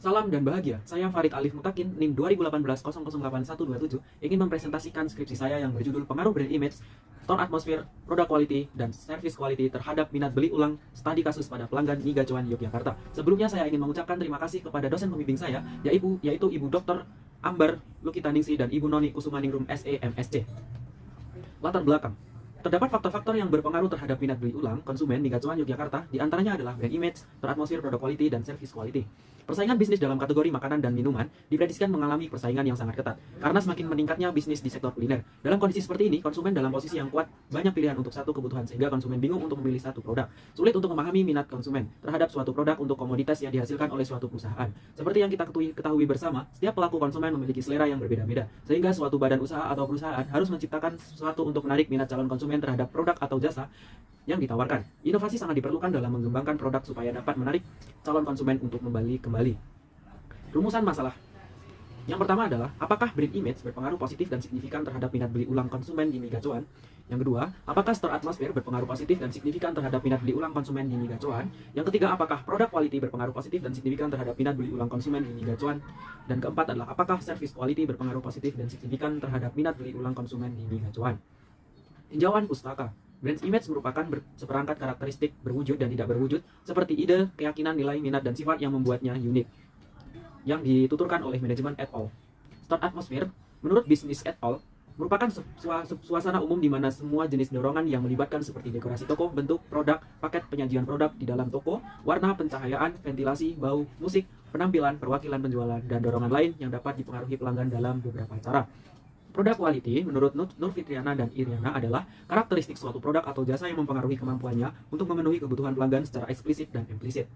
Salam dan bahagia, saya Farid Alif Mutakin, NIM 2018-008127, ingin mempresentasikan skripsi saya yang berjudul Pengaruh Brand Image, Store Atmosphere, Product Quality, dan Service Quality terhadap minat beli ulang studi kasus pada pelanggan Niga Cuan Yogyakarta. Sebelumnya saya ingin mengucapkan terima kasih kepada dosen pembimbing saya, yaitu Ibu Dr. Ambar Lukitaningsi dan Ibu Noni Kusumaningrum SE MSc. Latar belakang. Terdapat faktor-faktor yang berpengaruh terhadap minat beli ulang konsumen Niga Cuan Yogyakarta, di antaranya adalah brand image, store atmosphere, product quality, dan service quality. Persaingan bisnis dalam kategori makanan dan minuman diprediksikan mengalami persaingan yang sangat ketat, karena semakin meningkatnya bisnis di sektor kuliner. Dalam kondisi seperti ini, konsumen dalam posisi yang kuat, banyak pilihan untuk satu kebutuhan sehingga konsumen bingung untuk memilih satu produk. Sulit untuk memahami minat konsumen terhadap suatu produk untuk komoditas yang dihasilkan oleh suatu perusahaan. Seperti yang kita ketahui bersama, setiap pelaku konsumen memiliki selera yang berbeda-beda, sehingga suatu badan usaha atau perusahaan harus menciptakan sesuatu untuk menarik minat calon konsumen terhadap produk atau jasa yang ditawarkan. Inovasi sangat diperlukan dalam mengembangkan produk supaya dapat menarik calon konsumen untuk kembali. Rumusan masalah. Yang pertama adalah, apakah brand image berpengaruh positif dan signifikan terhadap minat beli ulang konsumen di Niga Cuan? Yang kedua, apakah store atmosphere berpengaruh positif dan signifikan terhadap minat beli ulang konsumen di Niga Cuan? Yang ketiga, apakah product quality berpengaruh positif dan signifikan terhadap minat beli ulang konsumen di Niga Cuan? Dan keempat adalah, apakah service quality berpengaruh positif dan signifikan terhadap minat beli ulang konsumen di Niga Cuan? Tinjauan pustaka. Brand image merupakan seperangkat karakteristik berwujud dan tidak berwujud, seperti ide, keyakinan, nilai, minat, dan sifat yang membuatnya unik, yang dituturkan oleh manajemen et al. Store atmosphere, menurut bisnis et al., merupakan suasana umum di mana semua jenis dorongan yang melibatkan seperti dekorasi toko, bentuk, produk, paket penyajian produk di dalam toko, warna, pencahayaan, ventilasi, bau, musik, penampilan, perwakilan penjualan, dan dorongan lain yang dapat dipengaruhi pelanggan dalam beberapa cara. Product quality, menurut Nur Fitriana dan Iriana, adalah karakteristik suatu produk atau jasa yang mempengaruhi kemampuannya untuk memenuhi kebutuhan pelanggan secara eksplisit dan implisit.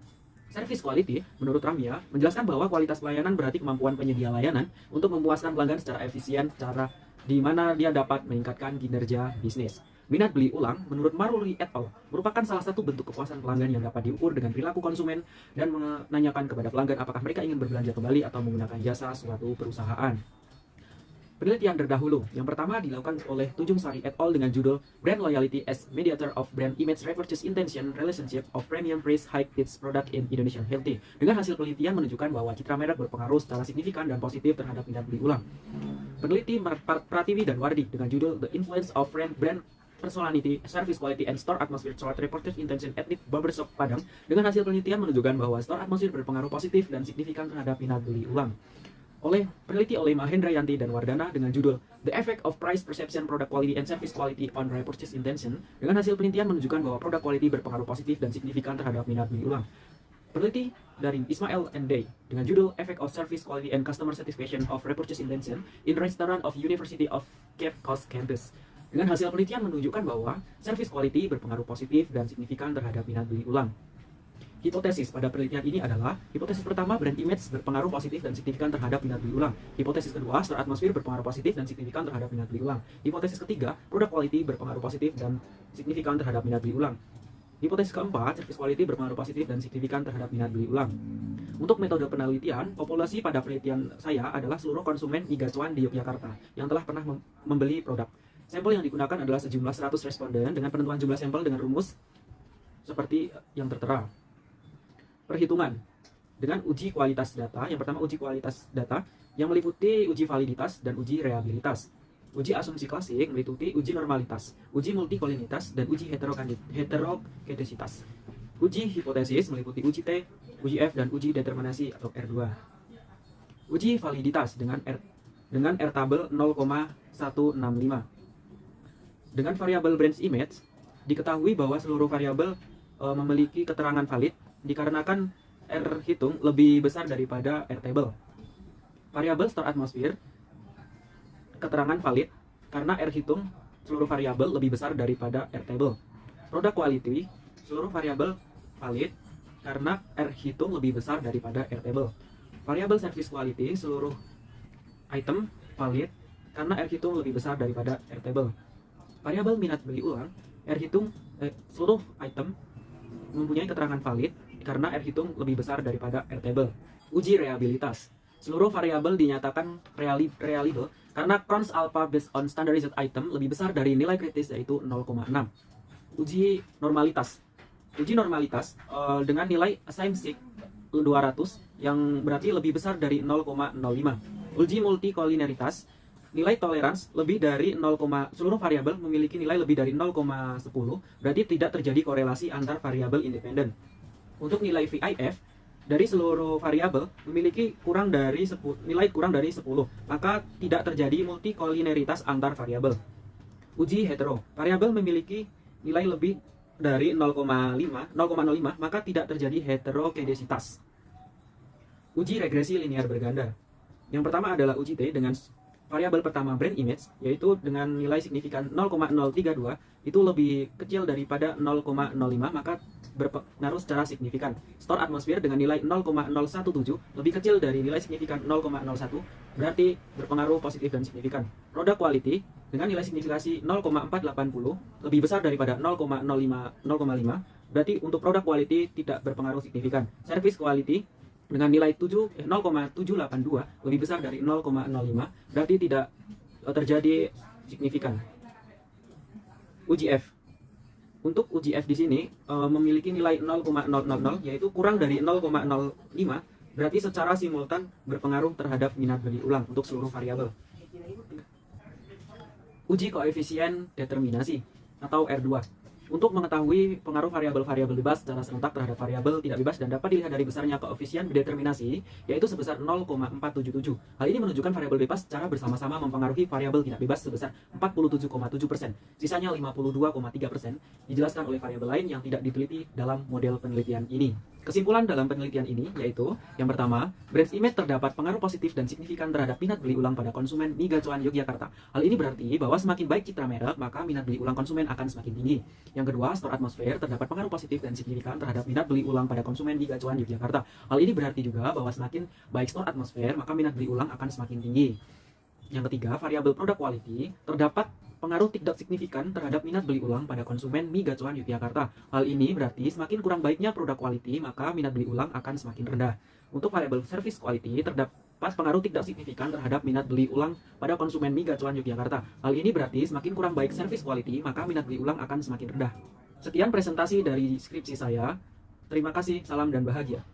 Service quality, menurut Ramia, menjelaskan bahwa kualitas pelayanan berarti kemampuan penyedia layanan untuk memuaskan pelanggan secara efisien, cara di mana dia dapat meningkatkan kinerja bisnis. Minat beli ulang, menurut Maruli et al., merupakan salah satu bentuk kepuasan pelanggan yang dapat diukur dengan perilaku konsumen dan menanyakan kepada pelanggan apakah mereka ingin berbelanja kembali atau menggunakan jasa suatu perusahaan. Penelitian terdahulu, yang pertama dilakukan oleh Tujung Sari et al. Dengan judul Brand Loyalty as Mediator of Brand Image Repurchase Intention Relationship of Premium Price High Pitch Product in Indonesian Healthy. Dengan hasil penelitian menunjukkan bahwa citra merek berpengaruh secara signifikan dan positif terhadap minat beli ulang. Peneliti Pratiwi dan Wardi dengan judul The Influence of Brand Personality, Service Quality, and Store Atmosphere Chart Repurchase Intention Ethnic Barbershop Padang. Dengan hasil penelitian menunjukkan bahwa store atmosphere berpengaruh positif dan signifikan terhadap minat beli ulang. Peneliti oleh Mahendra Yanti dan Wardana dengan judul The Effect of Price Perception, Product Quality, and Service Quality on Repurchase Intention. Dengan hasil penelitian menunjukkan bahwa product quality berpengaruh positif dan signifikan terhadap minat beli ulang. Peneliti dari Ismail and Day dengan judul Effect of Service Quality and Customer Satisfaction of Repurchase Intention in Restaurant of University of Cape Coast Campus. Dengan hasil penelitian menunjukkan bahwa service quality berpengaruh positif dan signifikan terhadap minat beli ulang. Hipotesis pada penelitian ini adalah, hipotesis pertama, brand image berpengaruh positif dan signifikan terhadap minat beli ulang. Hipotesis kedua, store atmosphere berpengaruh positif dan signifikan terhadap minat beli ulang. Hipotesis ketiga, product quality berpengaruh positif dan signifikan terhadap minat beli ulang. Hipotesis keempat, service quality berpengaruh positif dan signifikan terhadap minat beli ulang. Untuk metode penelitian, populasi pada penelitian saya adalah seluruh konsumen Niga Cuan di Yogyakarta yang telah pernah membeli produk. Sampel yang digunakan adalah sejumlah 100 responden dengan penentuan jumlah sampel dengan rumus seperti yang tertera. Perhitungan dengan uji kualitas data. Yang pertama, uji kualitas data yang meliputi uji validitas dan uji reliabilitas. Uji asumsi klasik meliputi uji normalitas, uji multikolinitas, dan uji heterokedesitas. Uji hipotesis meliputi uji T, uji F, dan uji determinasi atau R2. Uji validitas dengan R tabel 0,165. Dengan variabel brand image, diketahui bahwa seluruh variabel memiliki keterangan valid dikarenakan R hitung lebih besar daripada R table. Variabel store atmosphere, keterangan valid karena R hitung seluruh variabel lebih besar daripada R table. Product quality, seluruh variabel valid karena R hitung lebih besar daripada R table. Variabel service quality, seluruh item valid karena R hitung lebih besar daripada R table. Variabel minat beli ulang, seluruh item mempunyai keterangan valid karena R hitung lebih besar daripada R table. Uji reliabilitas, seluruh variabel dinyatakan reliable karena crunch alpha based on standardized item lebih besar dari nilai kritis yaitu 0,6. Uji normalitas dengan nilai assign sig 200 yang berarti lebih besar dari 0,05. Uji multikolineritas, nilai toleransi lebih dari 0, seluruh variabel memiliki nilai lebih dari 0,10, berarti tidak terjadi korelasi antar variabel independen. Untuk nilai VIF dari seluruh variabel memiliki nilai kurang dari 10, maka tidak terjadi multikolineritas antar variabel. Uji hetero, variabel memiliki nilai lebih dari 0,05, maka tidak terjadi heterokedesitas. Uji regresi linear berganda. Yang pertama adalah uji T dengan variabel pertama brain image, yaitu dengan nilai signifikan 0,032, itu lebih kecil daripada 0,05, maka berpengaruh secara signifikan. Store atmosfer dengan nilai 0,017 lebih kecil dari nilai signifikan 0,01, berarti berpengaruh positif dan signifikan. Product quality dengan nilai signifikasi 0,480 lebih besar daripada 0,05, berarti untuk product quality tidak berpengaruh signifikan. Service quality dengan nilai 0,782 lebih besar dari 0,05, berarti tidak terjadi signifikan. Uji F. Untuk uji F di sini memiliki nilai 0,000, yaitu kurang dari 0,05, berarti secara simultan berpengaruh terhadap minat beli ulang untuk seluruh variabel. Uji koefisien determinasi atau R2. Untuk mengetahui pengaruh variabel-variabel bebas secara serentak terhadap variabel tidak bebas dan dapat dilihat dari besarnya koefisien determinasi, yaitu sebesar 0,477. Hal ini menunjukkan variabel bebas secara bersama-sama mempengaruhi variabel tidak bebas sebesar 47,7%. Sisanya 52,3% dijelaskan oleh variabel lain yang tidak diteliti dalam model penelitian ini. Kesimpulan dalam penelitian ini yaitu, yang pertama, brand image terdapat pengaruh positif dan signifikan terhadap minat beli ulang pada konsumen mie gacuan Yogyakarta. Hal ini berarti bahwa semakin baik citra merek, maka minat beli ulang konsumen akan semakin tinggi. Yang kedua, store atmosfer terdapat pengaruh positif dan signifikan terhadap minat beli ulang pada konsumen mie gacuan Yogyakarta. Hal ini berarti juga bahwa semakin baik store atmosfer, maka minat beli ulang akan semakin tinggi. Yang ketiga, variabel product quality terdapat pengaruh tidak signifikan terhadap minat beli ulang pada konsumen mie gacuan Yogyakarta. Hal ini berarti semakin kurang baiknya produk quality, maka minat beli ulang akan semakin rendah. Untuk variabel service quality terdapat pengaruh tidak signifikan terhadap minat beli ulang pada konsumen mie gacuan Yogyakarta. Hal ini berarti semakin kurang baik service quality, maka minat beli ulang akan semakin rendah. Sekian presentasi dari skripsi saya. Terima kasih, salam dan bahagia.